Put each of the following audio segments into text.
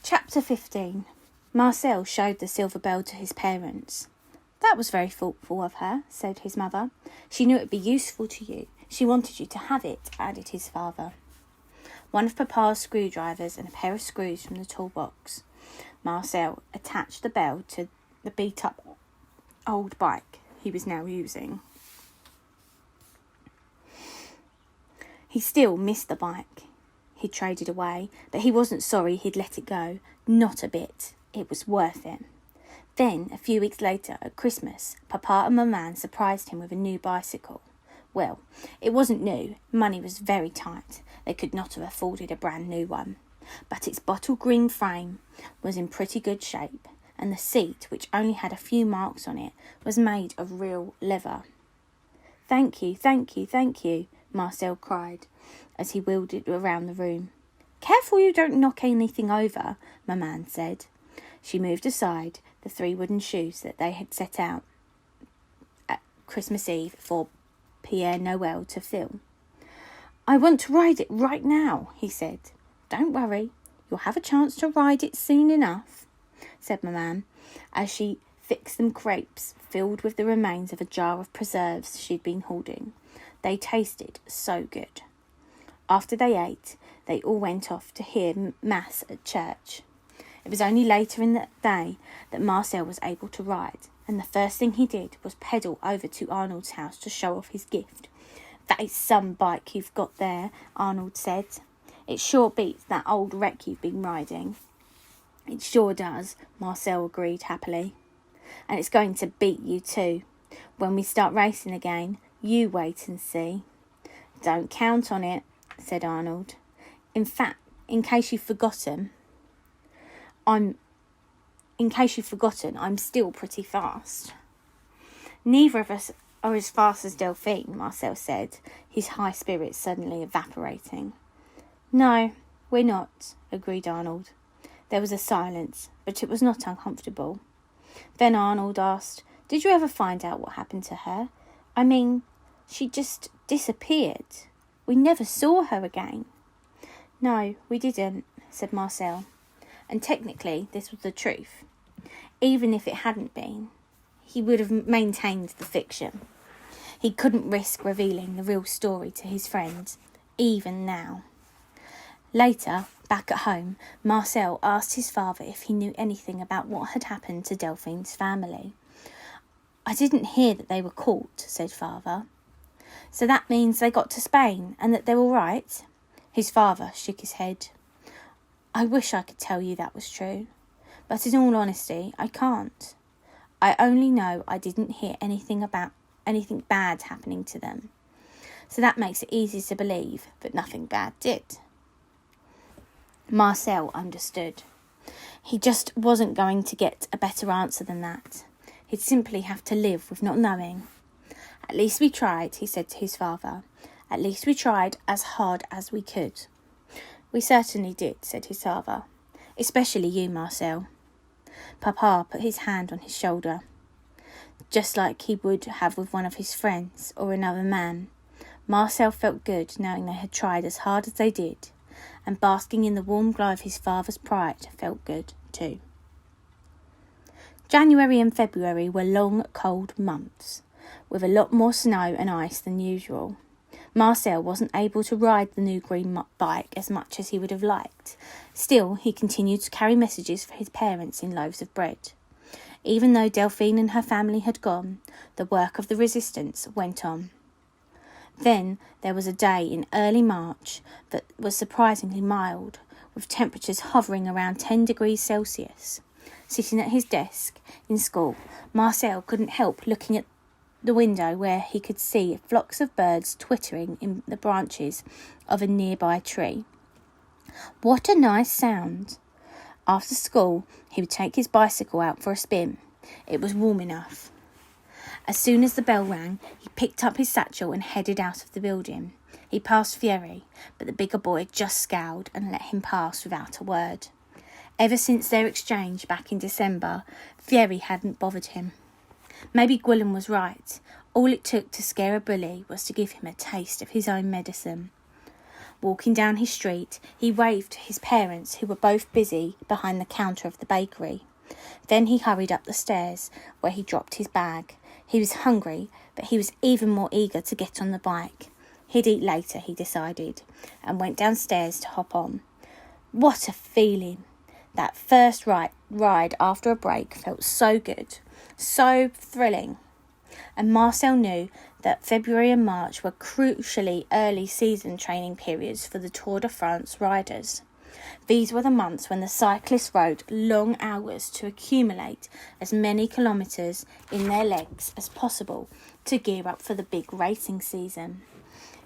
Chapter 15. Marcel showed the silver bell to his parents. "That was very thoughtful of her," said his mother. "She knew it would be useful to you. She wanted you to have it," added his father. One of Papa's screwdrivers and a pair of screws from the toolbox. Marcel attached the bell to the beat-up old bike he was now using. He still missed the bike he'd traded away, but he wasn't sorry he'd let it go. Not a bit. It was worth it. Then, a few weeks later, at Christmas, Papa and Maman surprised him with a new bicycle. Well, it wasn't new. Money was very tight. They could not have afforded a brand new one. But its bottle green frame was in pretty good shape, and the seat, which only had a few marks on it, was made of real leather. "Thank you, thank you, thank you," Marcel cried as he wheeled it around the room. "Careful you don't knock anything over," Maman said. She moved aside the 3 wooden shoes that they had set out at Christmas Eve for Pierre Noël to fill. "I want to ride it right now," he said. "Don't worry, you'll have a chance to ride it soon enough," said Maman, as she fixed them crepes filled with the remains of a jar of preserves she'd been hoarding. They tasted so good. After they ate, they all went off to hear Mass at church. It was only later in the day that Marcel was able to ride, and the first thing he did was pedal over to Arnold's house to show off his gift. "That is some bike you've got there," Arnold said. "It sure beats that old wreck you've been riding." "It sure does," Marcel agreed happily. "And it's going to beat you too. When we start racing again, you wait and see." "Don't count on it," said Arnold. In fact, in case you've forgotten, I'm still pretty fast." "Neither of us are as fast as Delphine," Marcel said, his high spirits suddenly evaporating. "No, we're not," agreed Arnold. There was a silence, but it was not uncomfortable. Then Arnold asked, "Did you ever find out what happened to her? I mean, she just disappeared. We never saw her again." "No, we didn't," said Marcel. And technically, this was the truth. Even if it hadn't been, he would have maintained the fiction. He couldn't risk revealing the real story to his friends, even now. Later, back at home, Marcel asked his father if he knew anything about what had happened to Delphine's family. "I didn't hear that they were caught," said father. "So that means they got to Spain and that they're all right?" His father shook his head. "I wish I could tell you that was true, but in all honesty, I can't. I only know I didn't hear anything about anything bad happening to them. So that makes it easy to believe that nothing bad did." Marcel understood. He just wasn't going to get a better answer than that. He'd simply have to live with not knowing. "At least we tried," he said to his father. "At least we tried as hard as we could." "We certainly did," said his father. "Especially you, Marcel." Papa put his hand on his shoulder, just like he would have with one of his friends or another man. Marcel felt good knowing they had tried as hard as they did, and basking in the warm glow of his father's pride felt good too. January and February were long, cold months, with a lot more snow and ice than usual. Marcel wasn't able to ride the new green bike as much as he would have liked. Still, he continued to carry messages for his parents in loaves of bread. Even though Delphine and her family had gone, the work of the resistance went on. Then there was a day in early March that was surprisingly mild, with temperatures hovering around 10 degrees Celsius. Sitting at his desk in school, Marcel couldn't help looking at the window where he could see flocks of birds twittering in the branches of a nearby tree. What a nice sound! After school, he would take his bicycle out for a spin. It was warm enough. As soon as the bell rang, he picked up his satchel and headed out of the building. He passed Thierry, but the bigger boy just scowled and let him pass without a word. Ever since their exchange back in December, Thierry hadn't bothered him. Maybe Gwilym was right. All it took to scare a bully was to give him a taste of his own medicine. Walking down his street, he waved to his parents, who were both busy behind the counter of the bakery. Then he hurried up the stairs, where he dropped his bag. He was hungry, but he was even more eager to get on the bike. He'd eat later, he decided, and went downstairs to hop on. What a feeling! That first ride after a break felt so good, so thrilling. And Marcel knew that February and March were crucially early season training periods for the Tour de France riders. These were the months when the cyclists rode long hours to accumulate as many kilometres in their legs as possible to gear up for the big racing season.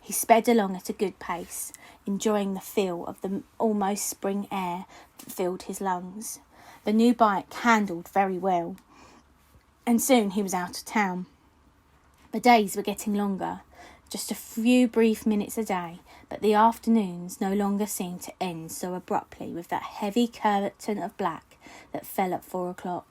He sped along at a good pace, enjoying the feel of the almost spring air that filled his lungs. The new bike handled very well, and soon he was out of town. The days were getting longer, just a few brief minutes a day, but the afternoons no longer seemed to end so abruptly with that heavy curtain of black that fell at 4 o'clock.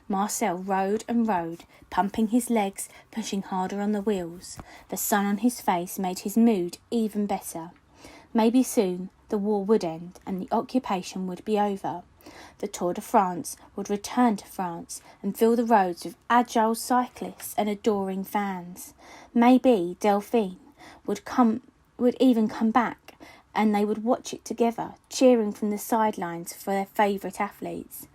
Marcel rode and rode, pumping his legs, pushing harder on the wheels. The sun on his face made his mood even better. Maybe soon the war would end and the occupation would be over. The Tour de France would return to France and fill the roads with agile cyclists and adoring fans. Maybe Delphine would even come back, and they would watch it together, cheering from the sidelines for their favourite athletes.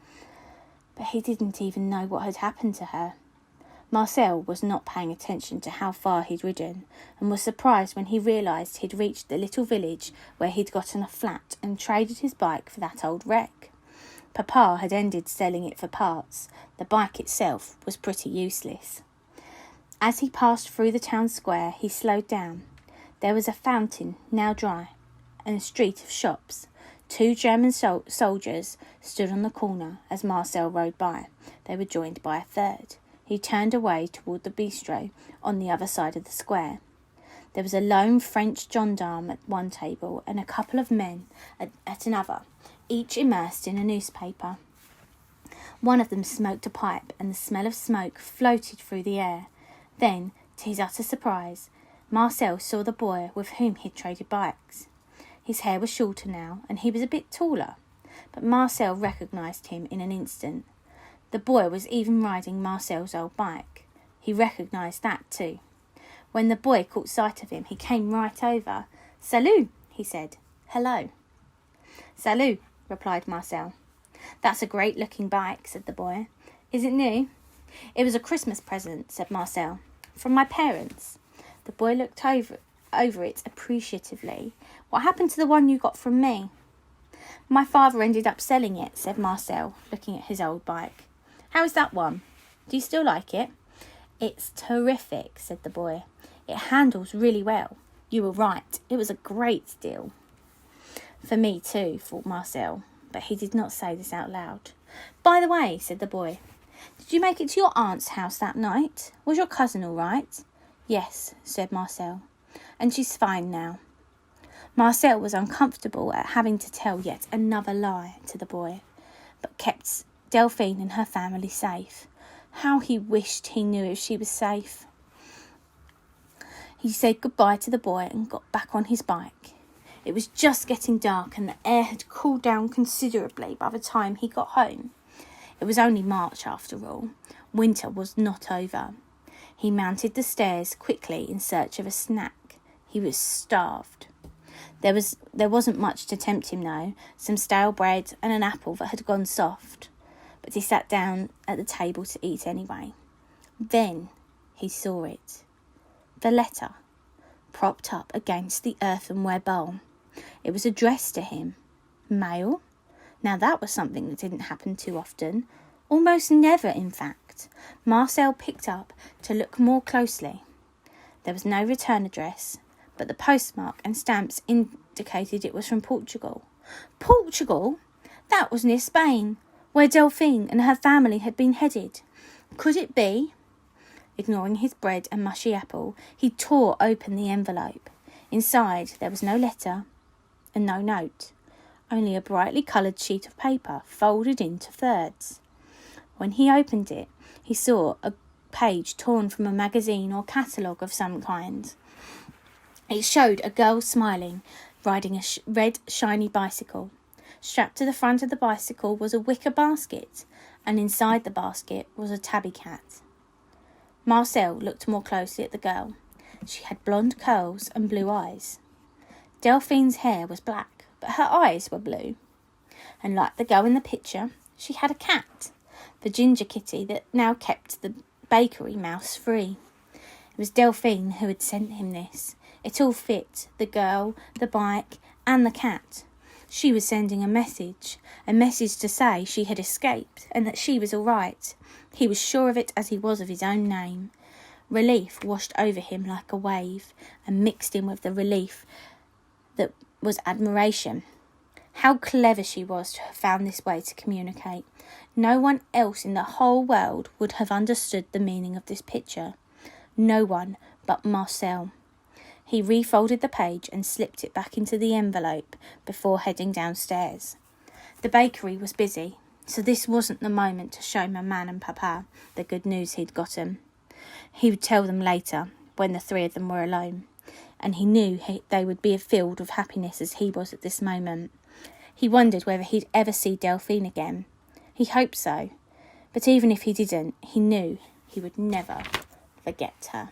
But he didn't even know what had happened to her. Marcel was not paying attention to how far he'd ridden, and was surprised when he realised he'd reached the little village where he'd gotten a flat and traded his bike for that old wreck. Papa had ended selling it for parts. The bike itself was pretty useless. As he passed through the town square, he slowed down. There was a fountain, now dry, and a street of shops. 2 German soldiers stood on the corner as Marcel rode by. They were joined by a third. He turned away toward the bistro on the other side of the square. There was a lone French gendarme at one table and a couple of men at another, each immersed in a newspaper. One of them smoked a pipe, and the smell of smoke floated through the air. Then, to his utter surprise, Marcel saw the boy with whom he had traded bikes. His hair was shorter now, and he was a bit taller, but Marcel recognised him in an instant. The boy was even riding Marcel's old bike. He recognised that too. When the boy caught sight of him, he came right over. "Salut," he said. "Hello." "Salut," replied Marcel. "That's a great-looking bike," said the boy. "Is it new?" "It was a Christmas present," said Marcel. "From my parents." The boy looked over it appreciatively. "What happened to the one you got from me?" "My father ended up selling it," said Marcel, looking at his old bike. "How is that one? Do you still like it?" "It's terrific," said the boy. "It handles really well. You were right. It was a great deal." "For me too," thought Marcel, but he did not say this out loud. "By the way," said the boy, "did you make it to your aunt's house that night? Was your cousin all right?" "Yes," said Marcel, "and she's fine now." Marcel was uncomfortable at having to tell yet another lie to the boy, but kept Delphine and her family safe. How he wished he knew if she was safe. He said goodbye to the boy and got back on his bike. It was just getting dark and the air had cooled down considerably by the time he got home. It was only March after all. Winter was not over. He mounted the stairs quickly in search of a snack. He was starved. There wasn't much to tempt him though, some stale bread and an apple that had gone soft. But he sat down at the table to eat anyway. Then he saw it. The letter, propped up against the earthenware bowl. It was addressed to him. Mail? Now that was something that didn't happen too often. Almost never, in fact. Marcel picked up to look more closely. There was no return address, but the postmark and stamps indicated it was from Portugal. Portugal? That was near Spain, where Delphine and her family had been headed. Could it be? Ignoring his bread and mushy apple, he tore open the envelope. Inside there was no letter and no note, only a brightly coloured sheet of paper folded into thirds. When he opened it, he saw a page torn from a magazine or catalogue of some kind. It showed a girl smiling, riding a red, shiny bicycle. Strapped to the front of the bicycle was a wicker basket, and inside the basket was a tabby cat. Marcel looked more closely at the girl. She had blonde curls and blue eyes. Delphine's hair was black, but her eyes were blue. And like the girl in the picture, she had a cat, the ginger kitty that now kept the bakery mouse free. It was Delphine who had sent him this. It all fit, the girl, the bike, and the cat. She was sending a message to say she had escaped and that she was all right. He was sure of it as he was of his own name. Relief washed over him like a wave and mixed in with the relief that was admiration. How clever she was to have found this way to communicate. No one else in the whole world would have understood the meaning of this picture. No one but Marcel. He refolded the page and slipped it back into the envelope before heading downstairs. The bakery was busy, so this wasn't the moment to show Maman and Papa the good news he'd gotten. He would tell them later, when the three of them were alone, and he knew they would be filled with happiness as he was at this moment. He wondered whether he'd ever see Delphine again. He hoped so, but even if he didn't, he knew he would never forget her.